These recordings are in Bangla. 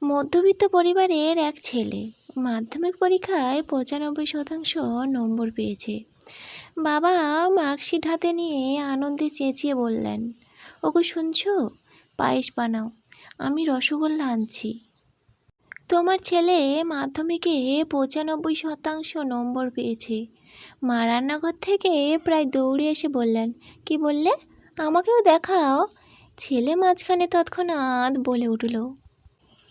মধ্যবিত্ত পরিবারের এক ছেলে মাধ্যমিক পরীক্ষায় 95% নম্বর পেয়েছে। বাবা মার্কশিট হাতে নিয়ে আনন্দে চেঁচিয়ে বললেন, ওগো শুনছো, পায়েস বানাও, আমি রসগোল্লা আনছি। তোমার ছেলে মাধ্যমিকে 95% নম্বর পেয়েছে। মা রান্নাঘর থেকে প্রায় দৌড়ে এসে বললেন, কি বললে, আমাকেও দেখাও। ছেলে মাঝখানে তৎক্ষণাৎ বলে উঠল,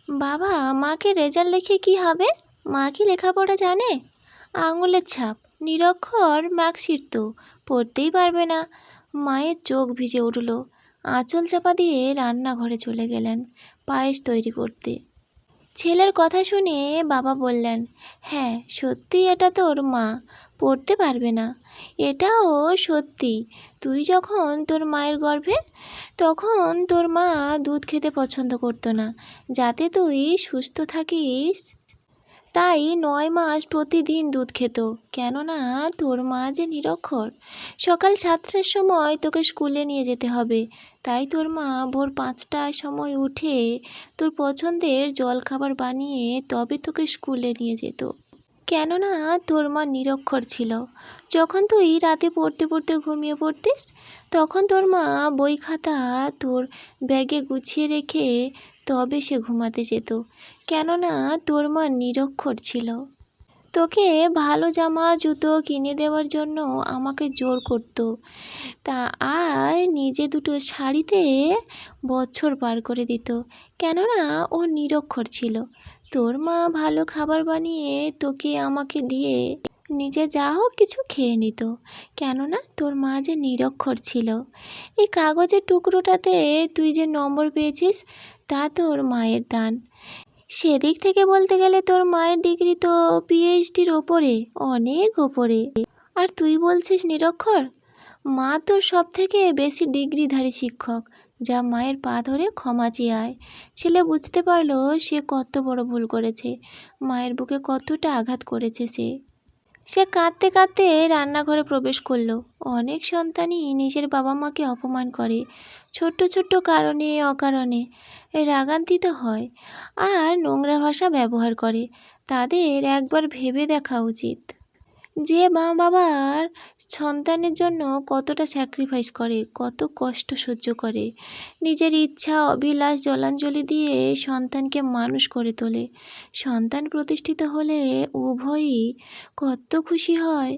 বাবা মাকে রেজাল্ট দেখে কি হবে? মা কি লেখাপড়া জানে? আঙুলের ছাপ, নিরক্ষর, মার্কশিট তো পড়তেই পারবে না। মায়ের চোখ ভিজে উঠল। আঁচল চাপা দিয়ে রান্নাঘরে চলে গেলেন পায়েস তৈরি করতে। ছেলের কথা শুনে বাবা বললেন, হ্যাঁ সত্যি এটা তোর মা পড়তে পারবে না, এটাও সত্যি। তুই যখন তোর মায়ের গর্ভে তখন তোর মা দুধ খেতে পছন্দ করতো না, যাতে তুই সুস্থ থাকিস। তাই 9 মাস প্রতিদিন দুধ খেত, কেননা তোর মা যে নিরক্ষর। সকাল 7টার সময় তোকে স্কুলে নিয়ে যেতে হবে, তাই তোর মা ভোর 5টার সময় উঠে তোর পছন্দের জলখাবার বানিয়ে তবে তোকে স্কুলে নিয়ে যেত, কেননা তোর মা নিরক্ষর ছিল। যখন তুই রাতে পড়তে পড়তে ঘুমিয়ে পড়তিস, তখন তোর মা বই খাতা তোর ব্যাগে গুছিয়ে রেখে তবে সে ঘুমাতে যেত, কেননা তোর মা নিরক্ষর ছিল। তোকে ভালো জামা জুতো কিনে দেওয়ার জন্য আমাকে জোর করতো, তা আর নিজে দুটো শাড়িতে বছর পার করে দিত, কেননা ও নিরক্ষর ছিল। তোর মা ভালো খাবার বানিয়ে তোকে আমাকে দিয়ে নিজে যা হোক কিছু খেয়ে নিত, কেননা তোর মা যে নিরক্ষর ছিল। এই কাগজের টুকরোটাতে তুই যে নম্বর পেয়েছিস তা তোর মায়ের দান। সেদিক থেকে বলতে গেলে তোর মায়ের ডিগ্রি তো পিএইচডির ওপরে, অনেক ওপরে। আর তুই বলছিস নিরক্ষর? মা তোর সব থেকে বেশি ডিগ্রিধারী শিক্ষক। যা মায়ের পা ধরে ক্ষমা চেয়ে আয়। ছেলে বুঝতে পারলো সে কত বড় ভুল করেছে, মায়ের বুকে কতটা আঘাত করেছে সে কাঁদতে কাঁদতে রান্নাঘরে প্রবেশ করলো। অনেক সন্তানই নিজের বাবা মাকে অপমান করে, ছোট্ট ছোট্ট কারণে অকারণে রাগান্বিত হয় আর নোংরা ভাষা ব্যবহার করে। তাদের একবার ভেবে দেখা উচিত যে মা বাবার সন্তানের জন্য কতটা স্যাক্রিফাইস করে, কত কষ্ট সহ্য করে, নিজের ইচ্ছা অভিলাষ জলাঞ্জলি দিয়ে সন্তানকে মানুষ করে তোলে। সন্তান প্রতিষ্ঠিত হলে উভয়ই কত খুশি হয়।